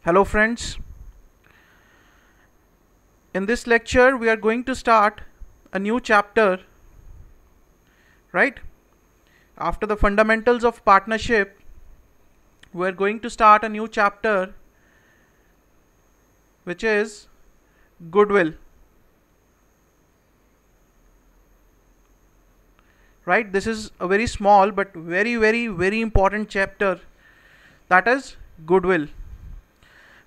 Hello friends, in this lecture we are going to start a new chapter, right? After the fundamentals of partnership, we are going to start a new chapter which is goodwill, right? This is a very small but very important chapter, that is goodwill.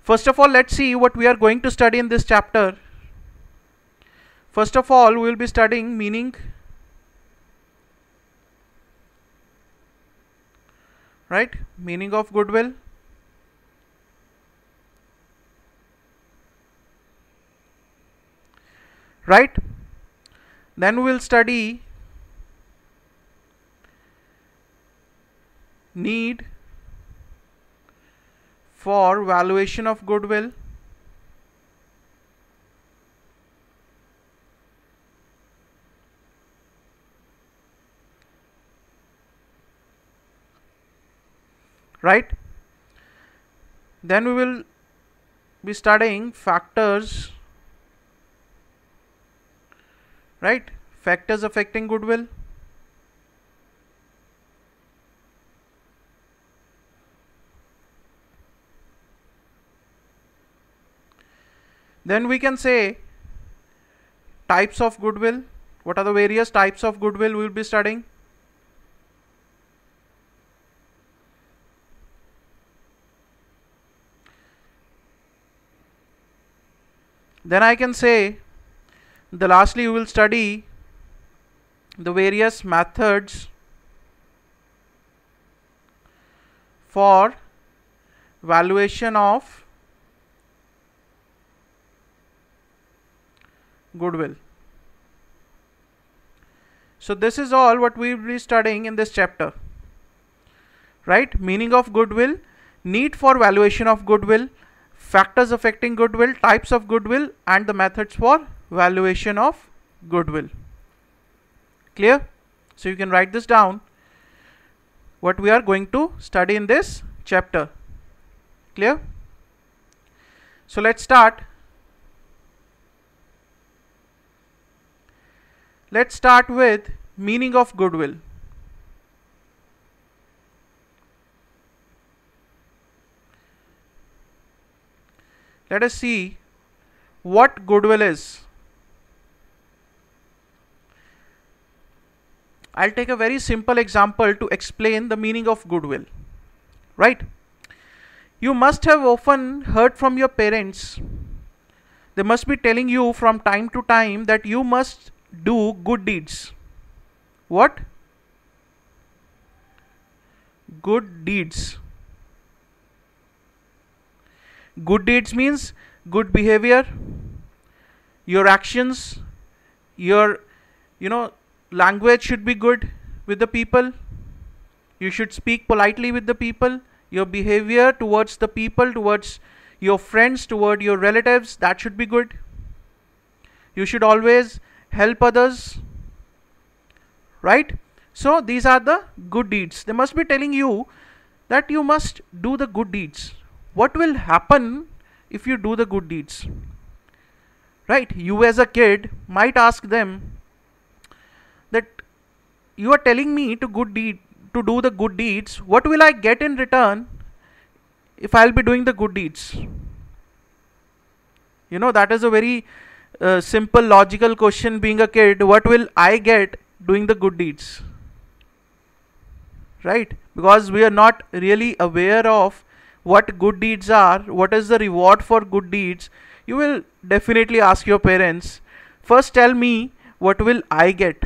First of all, let's see what we are going to study in this chapter. First of all, we will be studying meaning, right? Meaning of goodwill. Right? Then we will study need for valuation of goodwill. Right? Then we will be studying factors, right? Factors affecting goodwill. Then we can say types of goodwill. What are the various types of goodwill we will be studying? Then I can say lastly we will study the various methods for valuation of goodwill. So this is all what we will be studying in this chapter, right? Meaning of goodwill, need for valuation of goodwill, factors affecting goodwill, types of goodwill, and the methods for valuation of goodwill. Clear? So you can write this down, what we are going to study in this chapter. Clear? So let's start. Let's start with meaning of goodwill. Let us see what goodwill is. I'll take a very simple example to explain the meaning of goodwill, right? You must have often heard from your parents. They must be telling you from time to time that you must do good deeds. What? Good deeds. Good deeds means good behavior, your actions, your language should be good with the people. You should speak politely with the people. Your behavior towards the people, towards your friends, toward your relatives, that should be good. You should always help others, right? So these are the good deeds. They must be telling you that you must do the good deeds. What will happen if you do the good deeds? Right? You as a kid might ask them that you are telling me to do the good deeds. What will I get in return if I'll be doing the good deeds? That is a very simple logical question. Being a kid, what will I get doing the good deeds? Right? Because we are not really aware of what good deeds are, what is the reward for good deeds. You will definitely ask your parents, first tell me what will I get.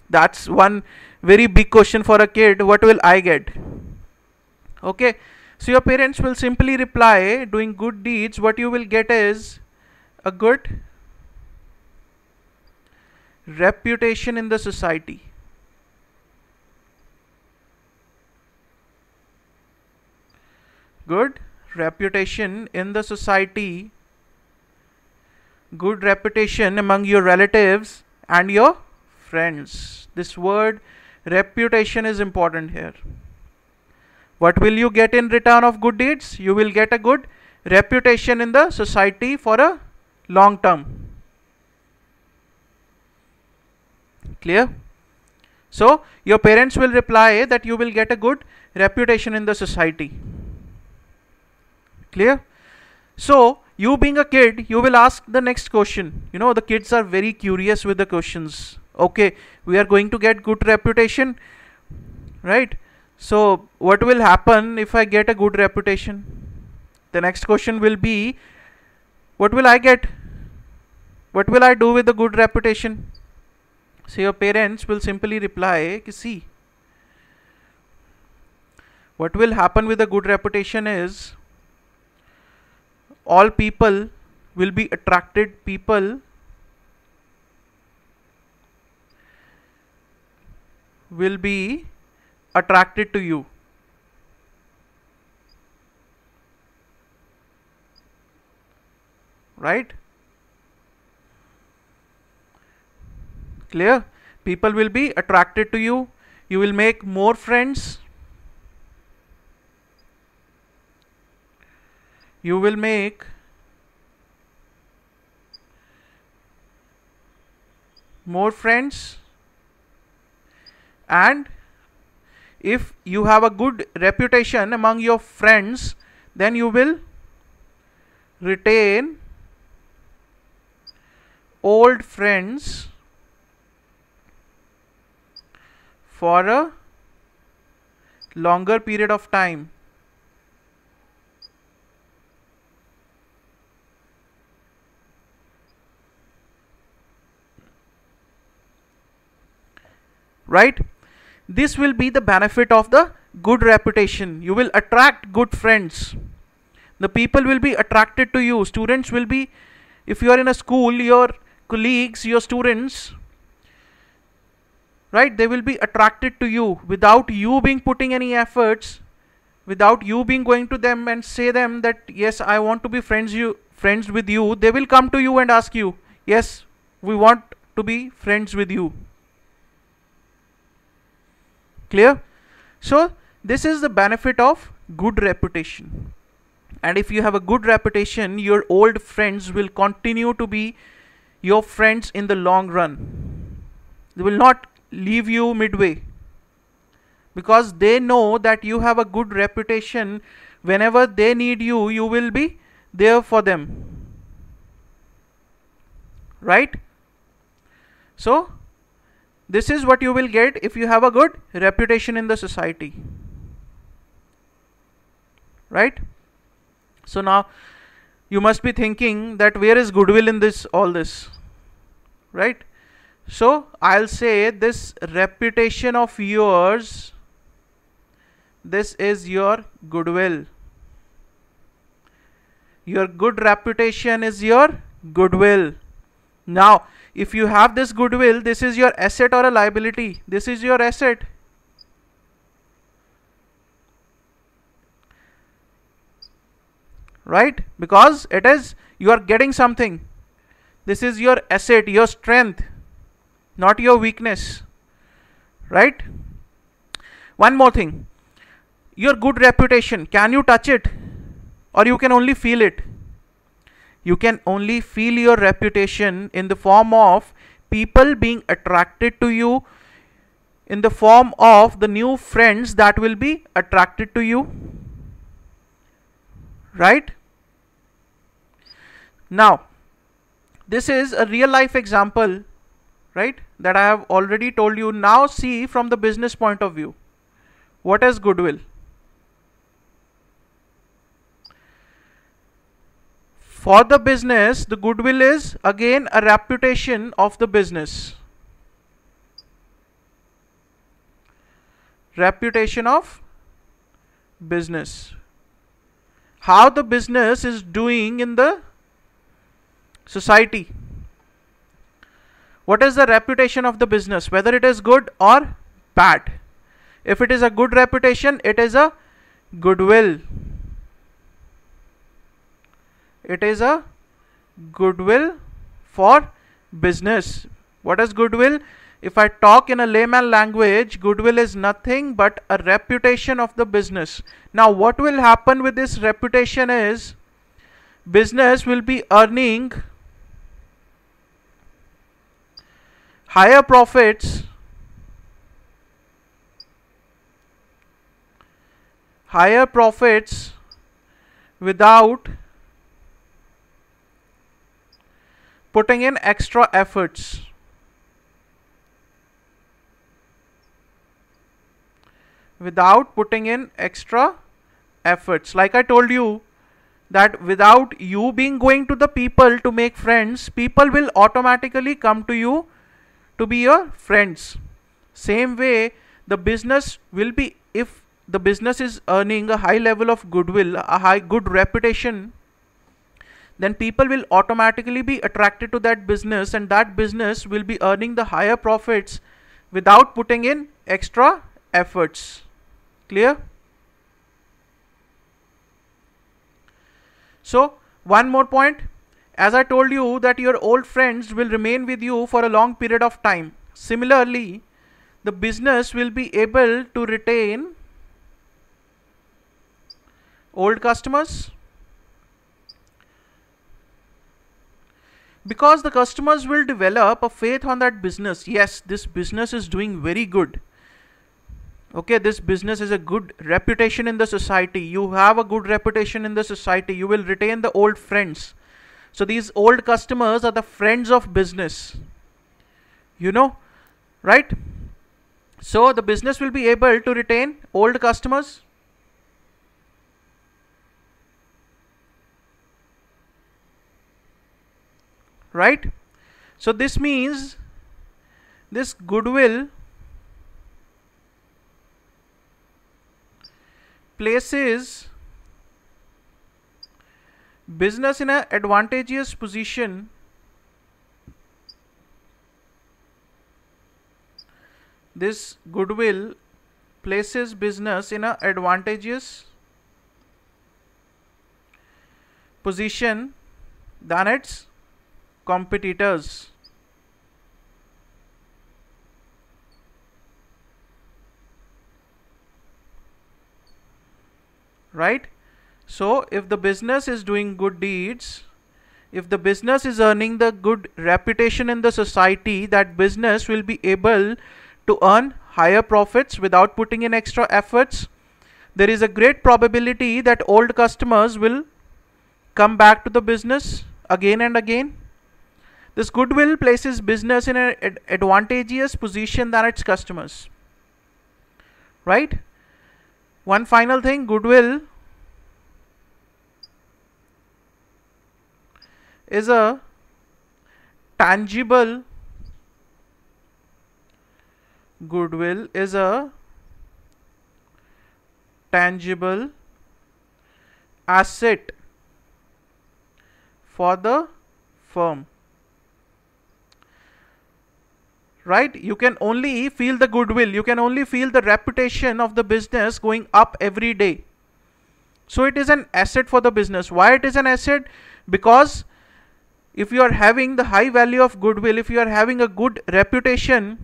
That's one very big question for a kid. What will I get? Okay, so your parents will simply reply, doing good deeds, what you will get is a good reputation in the society. Good reputation in the society, good reputation among your relatives and your friends. This word reputation is important here. What will you get in return of good deeds? You will get a good reputation in the society for a long term. Clear? So your parents will reply that you will get a good reputation in the society. Clear? So you being a kid, you will ask the next question. You know, the kids are very curious with the questions. Okay, we are going to get good reputation, right? So what will happen if I get a good reputation? The next question will be, what will I get? What will I do with the good reputation? So your parents will simply reply, see, what will happen with a good reputation is, all people will be attracted, people will be attracted to you. Right? Clear? People will be attracted to you. You will make more friends. You will make more friends, and if you have a good reputation among your friends, then you will retain old friends for a longer period of time. Right? This will be the benefit of the good reputation. You will attract good friends. The people will be attracted to you. Students will be, if you are in a school, your colleagues, your students, right, they will be attracted to you without you being putting any efforts, without you being going to them and say them that yes, I want to be friends with you. They will come to you and ask you, yes, we want to be friends with you. Clear? So this is the benefit of good reputation. And if you have a good reputation, your old friends will continue to be your friends in the long run. They will not leave you midway, because they know that you have a good reputation. Whenever they need you, you will be there for them. Right? So this is what you will get if you have a good reputation in the society. Right? So now you must be thinking that where is goodwill in this, all this? Right? So I'll say this reputation of yours, this is your goodwill. Your good reputation is your goodwill. Now if you have this goodwill, this is your asset or a liability? This is your asset. Right? Because it is, you are getting something. This is your asset, your strength, not your weakness. Right? One more thing. Your good reputation, can you touch it? Or you can only feel it? You can only feel your reputation in the form of people being attracted to you, in the form of the new friends that will be attracted to you. Right? Now, this is a real life example, right, that I have already told you. Now see from the business point of view. What is goodwill? For the business, the goodwill is again a reputation of the business. Reputation of business. How the business is doing in the society. What is the reputation of the business? Whether it is good or bad. If it is a good reputation, it is a goodwill. It is a goodwill for business. What is goodwill? If I talk in a layman language, goodwill is nothing but a reputation of the business. Now what will happen with this reputation is, business will be earning higher profits without putting in extra efforts. Without putting in extra efforts. Like I told you, that without you being going to the people to make friends, people will automatically come to you to be your friends. Same way, the business will be, if the business is earning a high level of goodwill, a good reputation, then people will automatically be attracted to that business, and that business will be earning the higher profits without putting in extra efforts. Clear? So one more point, as I told you that your old friends will remain with you for a long period of time. Similarly, the business will be able to retain old customers, because the customers will develop a faith on that business. Yes, this business is doing very good. Okay, this business is a good reputation in the society. You have a good reputation in the society. You will retain the old friends. So these old customers are the friends of business. You know, right? So the business will be able to retain old customers. Right? So this means this goodwill places business in an advantageous position this goodwill places business in an advantageous position than its competitors. Right? So if the business is doing good deeds, if the business is earning the good reputation in the society, that business will be able to earn higher profits without putting in extra efforts. There is a great probability that old customers will come back to the business again and again. This goodwill places business in an advantageous position than its customers. Right? One final thing, goodwill is a tangible asset for the firm. Right? You can only feel the goodwill, you can only feel the reputation of the business going up every day. So it is an asset for the business. Why it is an asset? Because if you are having the high value of goodwill, if you are having a good reputation,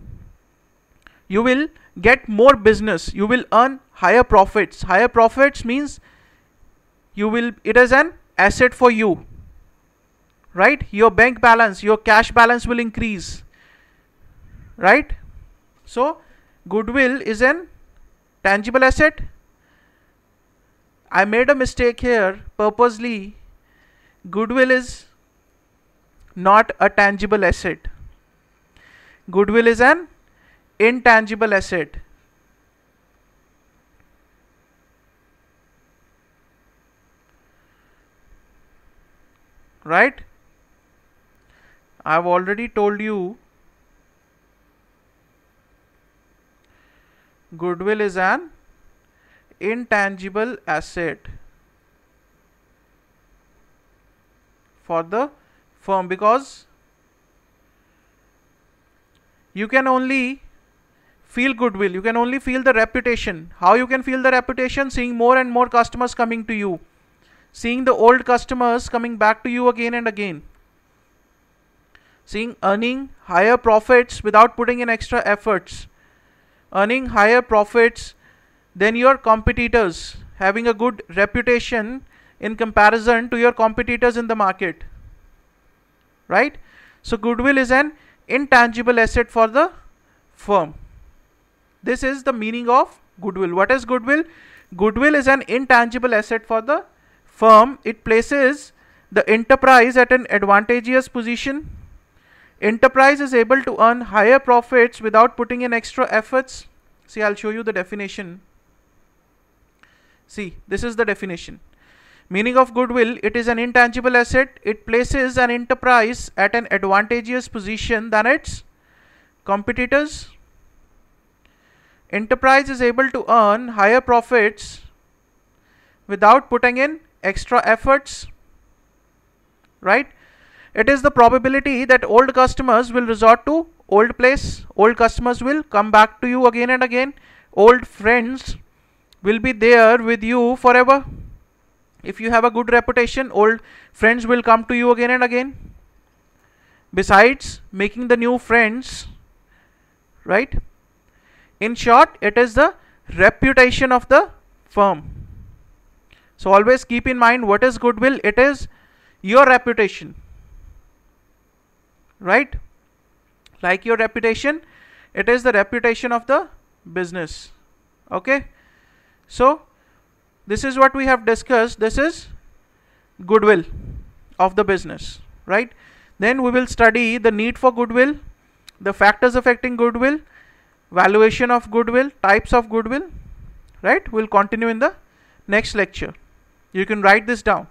you will get more business, you will earn higher profits. Higher profits means it is an asset for you. Right? Your bank balance, your cash balance will increase. Right? So goodwill is an tangible asset. I made a mistake here purposely. Goodwill is not a tangible asset. Goodwill is an intangible asset. Right? I've already told you goodwill is an intangible asset for the firm, because you can only feel goodwill, you can only feel the reputation. How you can feel the reputation? Seeing more and more customers coming to you, seeing the old customers coming back to you again and again. seeing earning higher profits without putting in extra efforts, earning higher profits than your competitors, having a good reputation in comparison to your competitors in the market, right? So goodwill is an intangible asset for the firm. This is the meaning of goodwill. What is goodwill? Goodwill is an intangible asset for the firm. It places the enterprise at an advantageous position. Enterprise is able to earn higher profits without putting in extra efforts. See, I'll show you the definition. See, this is the definition. Meaning of goodwill: it is an intangible asset. It places an enterprise at an advantageous position than its competitors. Enterprise is able to earn higher profits without putting in extra efforts, right? It is the probability that old customers will resort to old place. Old customers will come back to you again and again. Old friends will be there with you forever. If you have a good reputation, old friends will come to you again and again. Besides making the new friends, right? In short, it is the reputation of the firm. So always keep in mind, what is goodwill? It is your reputation, right? Like your reputation, it is the reputation of the business. Okay, so this is what we have discussed. This is goodwill of the business, right? Then we will study the need for goodwill, the factors affecting goodwill, valuation of goodwill, types of goodwill, right? We'll continue in the next lecture. You can write this down.